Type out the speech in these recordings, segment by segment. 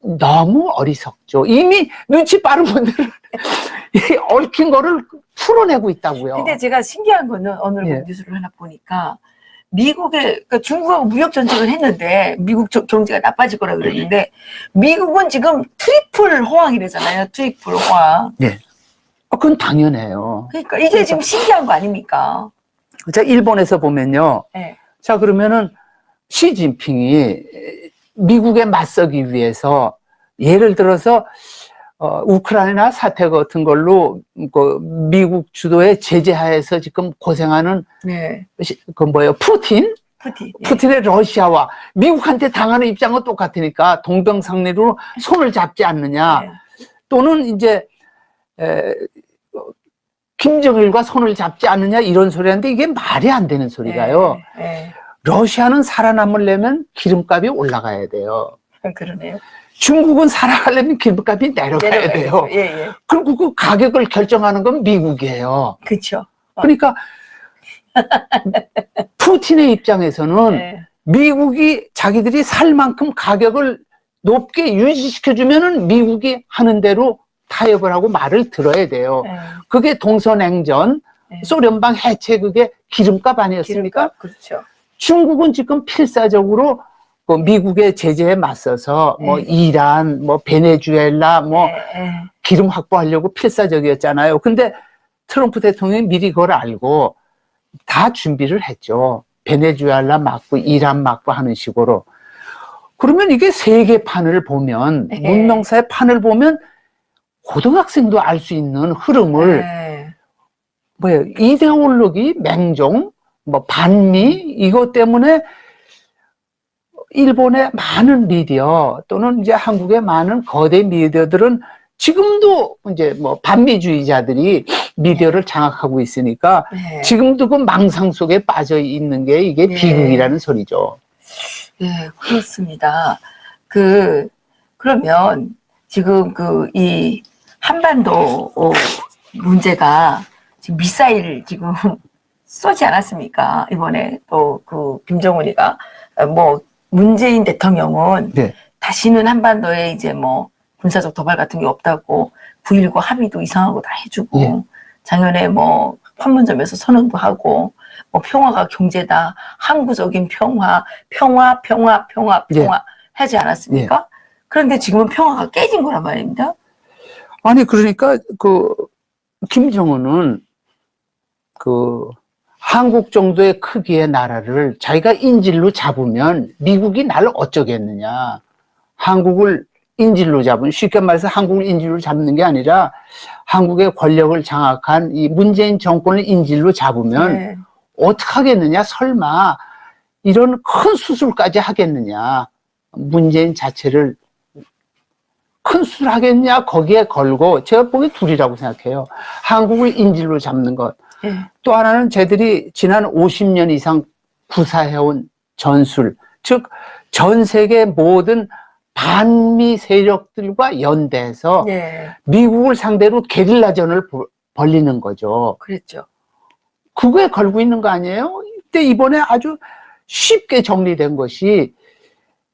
너무 어리석죠. 이미 눈치 빠른 분들은 이 얽힌 거를 풀어내고 있다고요. 근데 제가 신기한 거는 오늘 예. 뉴스를 하나 보니까 그러니까 중국하고 무역 전쟁을 했는데 미국 경제가 나빠질 거라 그랬는데 미국은 지금 트리플 호황이래잖아요. 트리플 호황. 예. 그건 당연해요. 그러니까 이게 지금 신기한 거 아닙니까? 자, 일본에서 보면요. 네. 자, 그러면은 시진핑이 미국에 맞서기 위해서 예를 들어서 우크라이나 사태 같은 걸로 그 미국 주도의 제재하에서 지금 고생하는 네. 푸틴? 푸틴. 푸틴의 러시아와 미국한테 당하는 입장은 똑같으니까 동병상련으로 손을 잡지 않느냐. 네. 또는 이제 김정일과 손을 잡지 않느냐 이런 소리 하는데 이게 말이 안 되는 소리가요. 네. 러시아는 살아남으려면 기름값이 올라가야 돼요. 그러네요. 중국은 살아가려면 기름값이 내려가야 돼요. 예. 그리고 그 가격을 결정하는 건 미국이에요. 그렇죠. 그러니까 푸틴의 입장에서는 네. 미국이 자기들이 살 만큼 가격을 높게 유지시켜주면은 미국이 하는 대로 타협을 하고 말을 들어야 돼요. 네. 그게 동서냉전, 네. 소련방 해체 그게 기름값 아니었습니까? 기름값, 그렇죠. 중국은 지금 필사적으로 그 미국의 제재에 맞서서 뭐 이란, 뭐 베네수엘라, 뭐 기름 확보하려고 필사적이었잖아요. 근데 트럼프 대통령이 미리 그걸 알고 다 준비를 했죠. 베네수엘라 맞고 이란 맞고 하는 식으로. 그러면 이게 세계판을 보면 문명사의 판을 보면 고등학생도 알 수 있는 흐름을 뭐예요? 이데올로기, 맹종, 뭐 반미 이것 때문에 일본의 많은 미디어 또는 이제 한국의 많은 거대 미디어들은 지금도 이제 뭐 반미주의자들이 미디어를 장악하고 있으니까 지금도 그 망상 속에 빠져 있는 게 이게 비극이라는 소리죠. 네, 그렇습니다. 그러면 지금 이 한반도 문제가 지금 미사일 지금 쏘지 않았습니까? 이번에 또 김정은이가 뭐 문재인 대통령은 다시는 한반도에 이제 뭐 군사적 도발 같은 게 없다고 9.19 합의도 이상하고 다 해주고 작년에 뭐 판문점에서 선언도 하고 뭐 평화가 경제다, 항구적인 평화 하지 않았습니까? 그런데 지금은 평화가 깨진 거란 말입니다. 아니 그러니까 김정은은 한국 정도의 크기의 나라를 자기가 인질로 잡으면 미국이 나를 어쩌겠느냐. 한국을 인질로 잡은, 쉽게 말해서 한국을 인질로 잡는 게 아니라 한국의 권력을 장악한 이 문재인 정권을 인질로 잡으면 어떡하겠느냐. 설마 이런 큰 수술까지 하겠느냐. 문재인 자체를 큰 수술 하겠냐. 거기에 걸고 제가 보기엔 둘이라고 생각해요. 한국을 인질로 잡는 것. 또 하나는 쟤들이 지난 50년 이상 구사해온 전술, 즉 전 세계 모든 반미 세력들과 연대해서 미국을 상대로 게릴라전을 벌리는 거죠. 그랬죠. 그거에 걸고 있는 거 아니에요? 근데 이번에 아주 쉽게 정리된 것이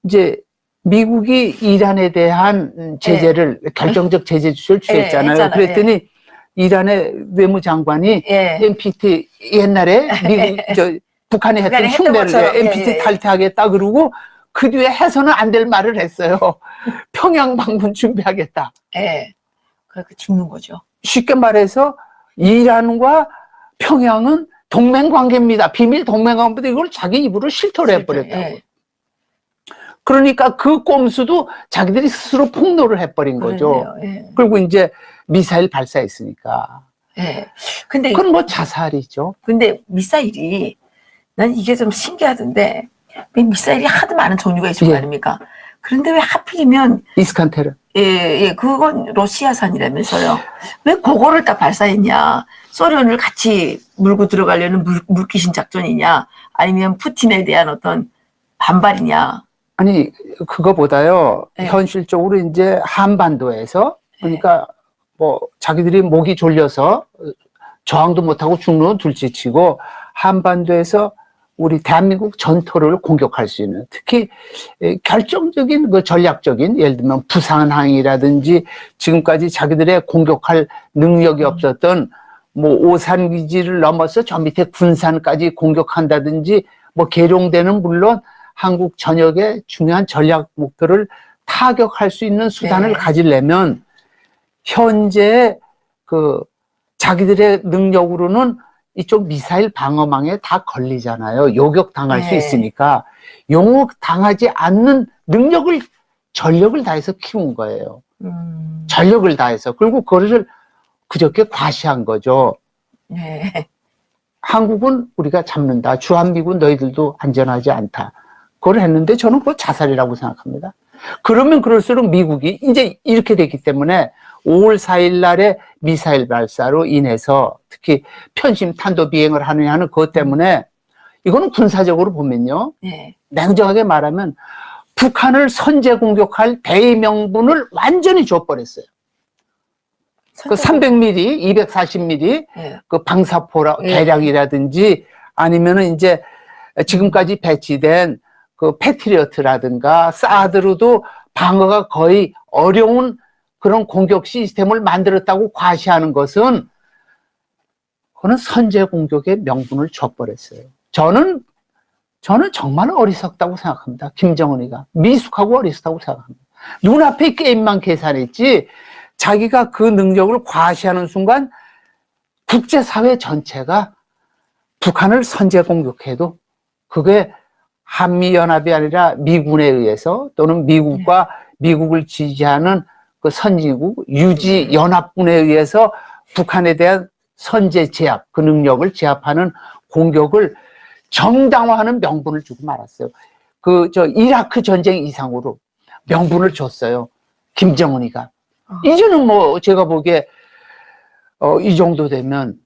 이제 미국이 이란에 대한 제재를 결정적 제재 조치를 취했잖아요. 그랬더니 이란의 외무장관이 NPT 옛날에 미국 북한이 했던 흉내를 NPT 탈퇴하겠다 그러고 그 뒤에 해서는 안 될 말을 했어요. 평양 방문 준비하겠다. 그렇게 죽는 거죠. 쉽게 말해서 이란과 평양은 동맹 관계입니다. 비밀 동맹 관계입니다. 이걸 자기 입으로 실토를 해버렸다고. 그러니까 그 꼼수도 자기들이 스스로 폭로를 해버린 거죠. 그리고 이제 미사일 발사했으니까. 근데 그건 뭐 자살이죠. 근데 미사일이 난 이게 좀 신기하던데 미사일이 하도 많은 종류가 있을 거 아닙니까? 그런데 왜 하필이면 이스칸테르. 그건 러시아산이라면서요. 왜 그거를 딱 발사했냐? 소련을 같이 물고 들어가려는 물귀신 작전이냐? 아니면 푸틴에 대한 어떤 반발이냐? 아니 그거보다요. 현실적으로 이제 한반도에서 그러니까 뭐 자기들이 목이 졸려서 저항도 못하고 죽는 둘째치고 한반도에서 우리 대한민국 전토를 공격할 수 있는, 특히 결정적인 그 전략적인, 예를 들면 부산항이라든지 지금까지 자기들의 공격할 능력이 없었던 뭐 오산 기지를 넘어서 저 밑에 군산까지 공격한다든지, 뭐 계룡대는 물론 한국 전역의 중요한 전략 목표를 타격할 수 있는 수단을 네. 가지려면 현재 그 자기들의 능력으로는 이쪽 미사일 방어망에 다 걸리잖아요. 요격당할 수 네. 있으니까 요격당하지 않는 능력을, 전력을 다해서 키운 거예요. 전력을 다해서. 그리고 그거를 그저께 과시한 거죠. 네. 한국은 우리가 잡는다. 주한미군 너희들도 안전하지 않다. 그걸 했는데 저는 그거 자살이라고 생각합니다. 그러면 그럴수록 미국이 이제 이렇게 됐기 때문에 5월 4일 날에 미사일 발사로 인해서 특히 편심 탄도 비행을 하느냐는 그것 때문에, 이거는 군사적으로 보면요. 네. 냉정하게 말하면 북한을 선제 공격할 대의명분을 완전히 줘버렸어요. 그 300mm, 240mm 네. 그 방사포 네. 개량이라든지 아니면은 이제 지금까지 배치된 그 패트리어트라든가 사드로도 방어가 거의 어려운 그런 공격 시스템을 만들었다고 과시하는 것은, 그거는 선제 공격의 명분을 줘버렸어요. 저는 정말 어리석다고 생각합니다. 김정은이가 미숙하고 어리석다고 생각합니다. 눈앞에 게임만 계산했지 자기가 그 능력을 과시하는 순간 국제사회 전체가 북한을 선제 공격해도 그게 한미연합이 아니라 미군에 의해서, 또는 미국과 미국을 지지하는 그 선진국 유지연합군에 의해서 북한에 대한 선제 제압, 그 능력을 제압하는 공격을 정당화하는 명분을 주고 말았어요. 이라크 전쟁 이상으로 명분을 줬어요. 김정은이가. 이제는 뭐 제가 보기에 이 정도 되면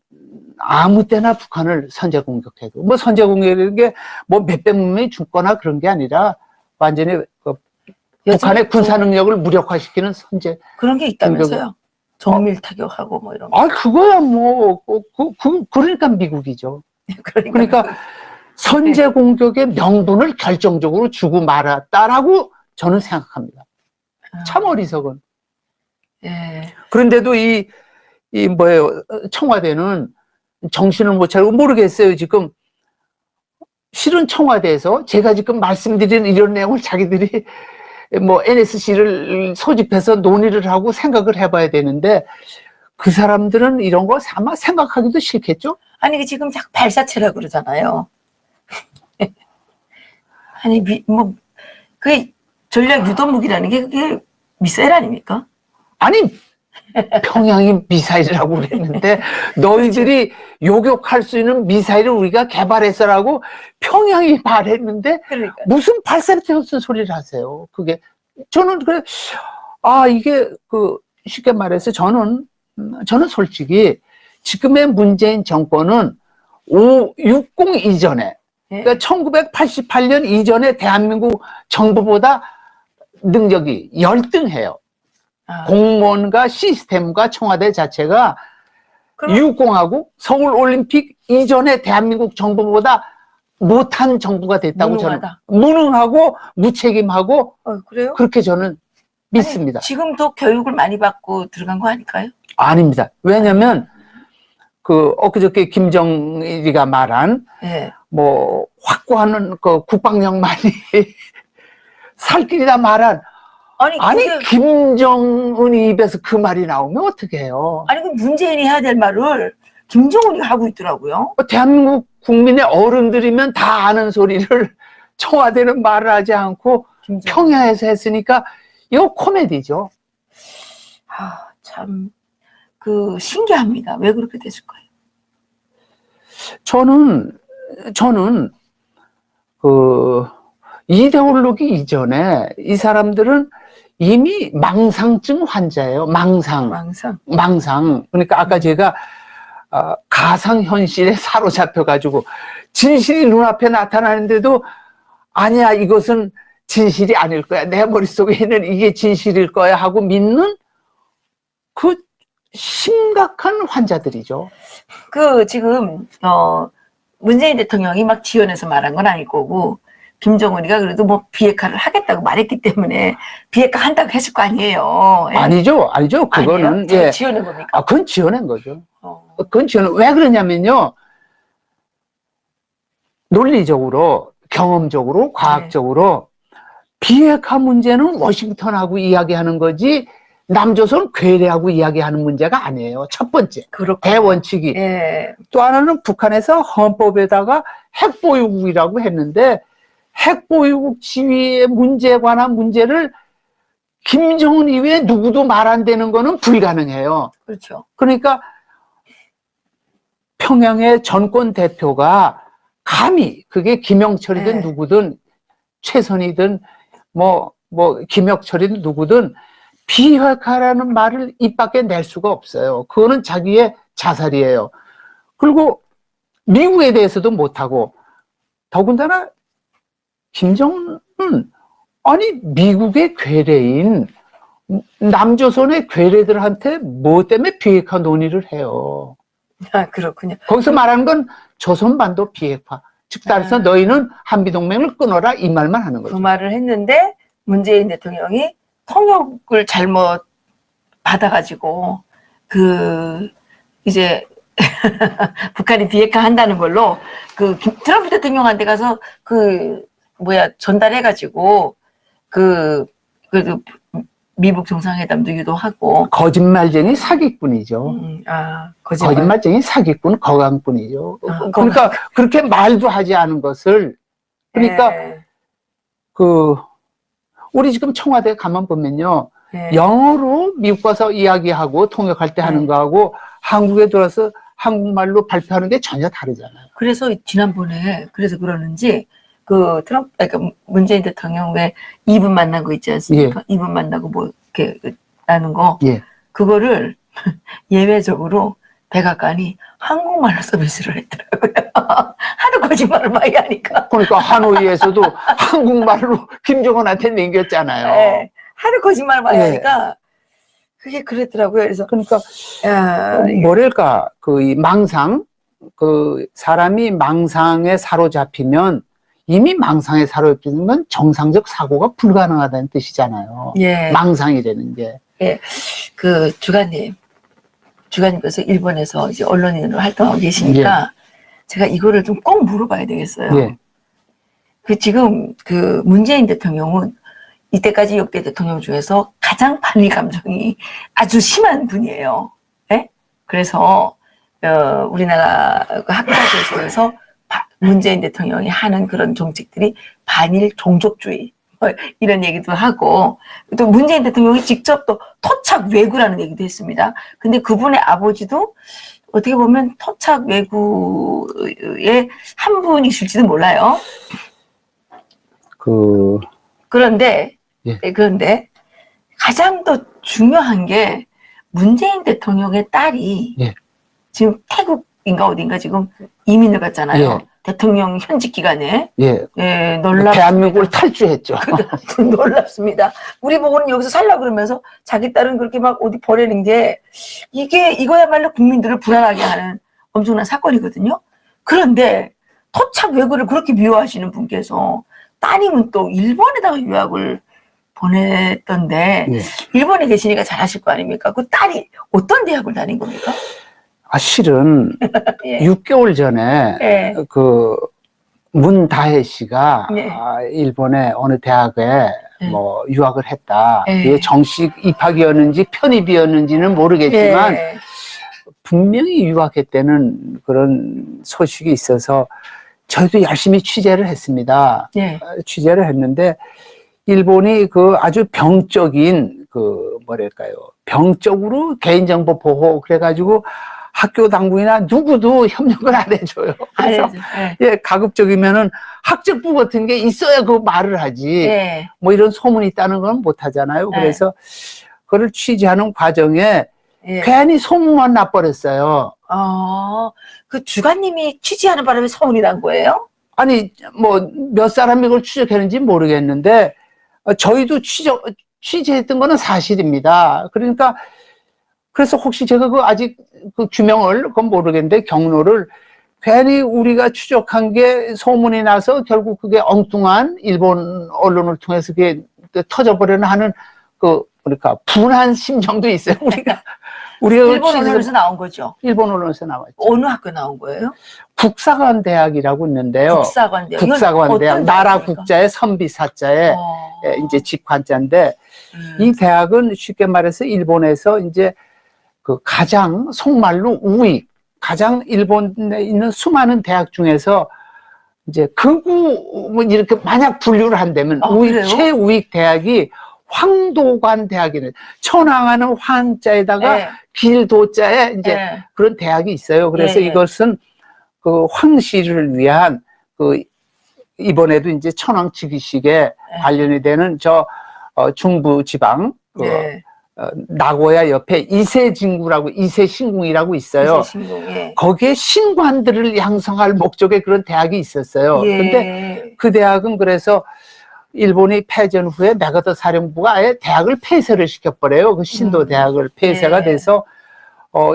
아무 때나 북한을 선제 공격해도, 뭐 선제 공격이라는 게 뭐 몇백 명이 죽거나 그런 게 아니라 완전히 북한의 군사 능력을 무력화시키는 선제. 그런 게 있다면서요? 정밀 타격하고 뭐 이런 거. 아, 그거야 뭐 그러니까 미국이죠. 그러니까 선제 공격의 명분을 결정적으로 주고 말았다라고 저는 생각합니다. 참 어리석은. 예. 그런데도 이 뭐예요, 청와대는 정신을 못 차리고, 모르겠어요. 지금 실은 청와대에서 제가 지금 말씀드리는 이런 내용을 자기들이 뭐 NSC를 소집해서 논의를 하고 생각을 해봐야 되는데, 그 사람들은 이런 거 아마 생각하기도 싫겠죠? 아니 지금 자꾸 발사체라 그러잖아요. 아니 그 전략 유도 무기라는 게 그게 미사일 아닙니까? 아니, 평양이 미사일이라고 그랬는데 너희들이 요격할 수 있는 미사일을 우리가 개발했어라고 평양이 말했는데, 그러니까. 무슨 발사체 같은 소리를 하세요. 그게 저는 그래, 이게 쉽게 말해서 저는 솔직히 지금의 문재인 정권은 60 이전에, 그러니까 1988년 이전에 대한민국 정부보다 능력이 열등해요. 공무원과 시스템과 청와대 자체가 60하고 서울올림픽 이전에 대한민국 정부보다 못한 정부가 됐다고 저는, 무능하고 무책임하고, 그래요? 그렇게 저는 믿습니다. 아니, 지금도 교육을 많이 받고 들어간 거 아닐까요? 아닙니다. 왜냐면 엊그저께 김정일이가 말한 뭐 확고한 그 국방력만이 살 길이다 말한, 아니 김정은이 입에서 그 말이 나오면 어떻게 해요? 아니 그 문재인이 해야 될 말을 김정은이 하고 있더라고요. 대한민국 국민의 어른들이면 다 아는 소리를 청와대는 말을 하지 않고 평야에서 했으니까 이거 코미디죠. 참 신기합니다. 왜 그렇게 됐을까요? 저는 이데올로기 이전에 이 사람들은 이미 망상증 환자예요. 망상. 그러니까 아까 제가 가상현실에 사로잡혀가지고 진실이 눈앞에 나타나는데도 아니야, 이것은 진실이 아닐 거야, 내 머릿속에는 이게 진실일 거야 하고 믿는 심각한 환자들이죠. 지금 문재인 대통령이 막 지원해서 말한 건 아닐 거고, 김정은이가 그래도 뭐 비핵화를 하겠다고 말했기 때문에 비핵화 한다고 했을 거 아니에요. 예? 아니죠. 그거는, 아니에요? 지원한 겁니까? 그건 지어낸 거죠. 어. 그건 왜 그러냐면요. 논리적으로, 경험적으로, 과학적으로 비핵화 문제는 워싱턴하고 이야기하는 거지 남조선 괴뢰하고 이야기하는 문제가 아니에요. 첫 번째. 그렇군요. 대원칙이. 예. 또 하나는 북한에서 헌법에다가 핵보유국이라고 했는데 핵보유국 지위의 문제에 관한 문제를 김정은 이외에 누구도 말 안 되는 거는 불가능해요. 그렇죠. 그러니까 평양의 전권 대표가 감히 그게 김영철이든 네. 누구든 최선이든 김혁철이든 누구든 비핵화라는 말을 입 밖에 낼 수가 없어요. 그거는 자기의 자살이에요. 그리고 미국에 대해서도 못하고 더군다나 김정은은 아니 미국의 괴뢰인 남조선의 괴뢰들한테 뭐 때문에 비핵화 논의를 해요. 아, 그렇군요. 거기서 말하는 건 조선반도 비핵화. 즉 따라서 너희는 한미동맹을 끊어라 이 말만 하는 거죠. 그 말을 했는데 문재인 대통령이 통역을 잘못 받아가지고 이제 북한이 비핵화 한다는 걸로 트럼프 대통령한테 가서 전달해가지고 미국 정상회담도 유도하고. 거짓말쟁이 사기꾼이죠. 거짓말쟁이 사기꾼 거강꾼이죠. 그러니까 그렇게 말도 하지 않은 것을 그러니까 우리 지금 청와대 가만 보면요. 영어로 미국 가서 이야기하고 통역할 때 하는 거하고 한국에 들어서 한국말로 발표하는 게 전혀 다르잖아요. 그래서 지난번에 그래서 그러는지 문재인 대통령 왜 2분 만난 거 있지 않습니까? 2분 만나고 뭐 이렇게 나는 거. 그거를 예외적으로 백악관이 한국말로 서비스를 했더라고요. 하도 거짓말을 많이 하니까. 그러니까 하노이에서도 한국말로 김정은한테 남겼잖아요. 네, 하도 거짓말 많이 하니까 그게 그랬더라고요. 그래서 그러니까 뭐랄까 이 망상 사람이 망상에 사로잡히면 이미 망상에 사로잡히면 정상적 사고가 불가능하다는 뜻이잖아요. 망상이라는 게. 주간님께서 일본에서 이제 언론인으로 활동하고 계시니까 제가 이거를 좀 꼭 물어봐야 되겠어요. 지금 문재인 대통령은 이때까지 역대 대통령 중에서 가장 반일 감정이 아주 심한 분이에요. 네? 그래서 우리나라 학자들에서 문재인 대통령이 하는 그런 정책들이 반일 종족주의 이런 얘기도 하고 또 문재인 대통령이 직접 또 토착 외구라는 얘기도 했습니다. 근데 그분의 아버지도 어떻게 보면 토착 외구의 한 분이실지도 몰라요. 그런데 가장 더 중요한 게 문재인 대통령의 딸이 지금 태국인가 어딘가 지금 이민을 갔잖아요. 대통령 현직 기간에. 놀랍습니다. 대한민국을 탈주했죠. 놀랍습니다. 우리 보고는 여기서 살라 그러면서 자기 딸은 그렇게 막 어디 보내는 게 이거야말로 국민들을 불안하게 하는 엄청난 사건이거든요. 그런데 토착 외구를 그렇게 미워하시는 분께서 따님은 또 일본에다가 유학을 보냈던데 일본에 계시니까 잘 아실 거 아닙니까? 그 딸이 어떤 대학을 다닌 겁니까? 실은 6개월 전에 문다혜 씨가 일본의 어느 대학에 유학을 했다. 그게 정식 입학이었는지 편입이었는지는 모르겠지만 분명히 유학했다는 그런 소식이 있어서 저희도 열심히 취재를 했습니다. 취재를 했는데 일본이 아주 병적인 병적으로 개인정보 보호 그래가지고 학교 당국이나 누구도 협력을 안 해줘요. 그래서 가급적이면은 학적부 같은 게 있어야 그 말을 하지. 뭐 이런 소문이 있다는 건 못 하잖아요. 그래서 그걸 취재하는 과정에 괜히 소문만 나버렸어요. 그 주간님이 취재하는 바람에 소문이 난 거예요? 아니 몇 사람이 그걸 추적했는지 모르겠는데 저희도 취재했던 거는 사실입니다. 그래서 혹시 제가 아직 규명을 그건 모르겠는데 경로를 괜히 우리가 추적한 게 소문이 나서 결국 그게 엉뚱한 일본 언론을 통해서 그게 터져버리는 하는 그러니까 분한 심정도 있어요. 우리가 일본 언론에서 나온 거죠. 일본 언론에서 나왔죠. 어느 학교 나온 거예요? 국사관 대학이라고 있는데요. 국사관 대학. 국사관 대학, 어떤 나라 대학입니까? 국자의 선비사자에 이제 직관자인데 이 대학은 쉽게 말해서 일본에서 이제 그 가장 속말로 우익, 가장 일본에 있는 수많은 대학 중에서 이제 극우 뭐 이렇게 만약 분류를 한다면 우익, 그래요? 최우익 대학이 황도관 대학이네. 천황하는 황자에다가 네. 길도자에 이제 네. 그런 대학이 있어요. 그래서 예, 예. 이것은 그 황씨를 위한 그 이번에도 이제 천황 즉위식에 관련이 되는 중부 지방 네. 나고야 옆에 이세진구라고 이세신궁이라고 있어요. 이세신궁, 예. 거기에 신관들을 양성할 목적의 그런 대학이 있었어요. 예. 근데 그 대학은 그래서 일본이 패전 후에 메가더 사령부가 아예 대학을 폐쇄를 시켜버려요. 그 신도 대학을 폐쇄가 예. 돼서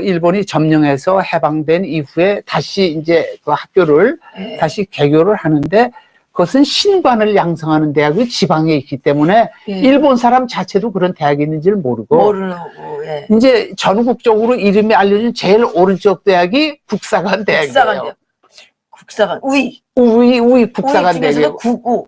일본이 점령해서 해방된 이후에 다시 이제 그 학교를 예. 다시 개교를 하는데 그것은 신관을 양성하는 대학이 지방에 있기 때문에 예. 일본 사람 자체도 그런 대학이 있는지를 모르고 모르고, 예. 이제 전국적으로 이름이 알려진 제일 오른쪽 대학이 국사관 대학이에요. 국사관, 우이. 우이 국사관 우이 중에서도 대학이에요. 구구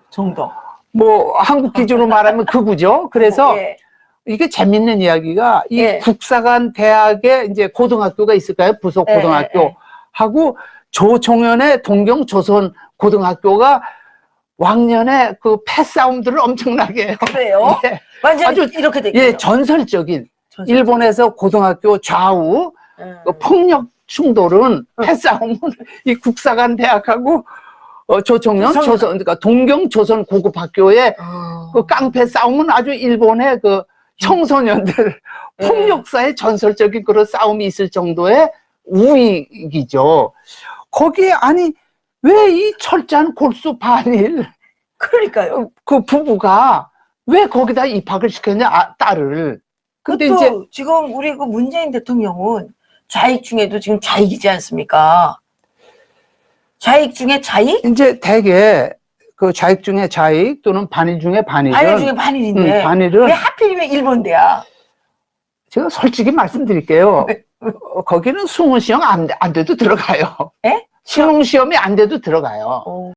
정도. 뭐 한국 기준으로 말하면 그구죠. 그래서 예. 이게 재밌는 이야기가 이 예. 국사관 대학에 이제 고등학교가 있을까요? 부속 예, 고등학교 예. 하고 조총련의 동경 조선 고등학교가 왕년에 그 패싸움들을 엄청나게 해요. 그래요? 예. 완전히 아주 이렇게 됐겠네요. 예, 전설적인 일본에서 고등학교 좌우 그 폭력 충돌은 패싸움은 이 국사관 대학하고 조총련 조선 그러니까 동경 조선 고급학교의 그 깡패 싸움은 아주 일본의 그 청소년들 예. 폭력사의 전설적인 그런 싸움이 있을 정도의 우익이죠. 거기에 아니 왜 이 철저한 골수 반일 그러니까요. 그 부부가 왜 거기다 입학을 시켰냐 딸을. 근데 그것도 이제 지금 우리 그 문재인 대통령은 좌익 중에도 지금 좌익이지 않습니까? 좌익 중에 좌익? 이제 대개 그 좌익 중에 좌익 또는 반일 중에 반일은 반일 중에 반일인데 반일은 왜 하필이면 일본대야? 제가 솔직히 말씀드릴게요. 왜? 거기는 수능 시험 안 돼도 들어가요. 예? 수능 시험이 안 돼도 들어가요.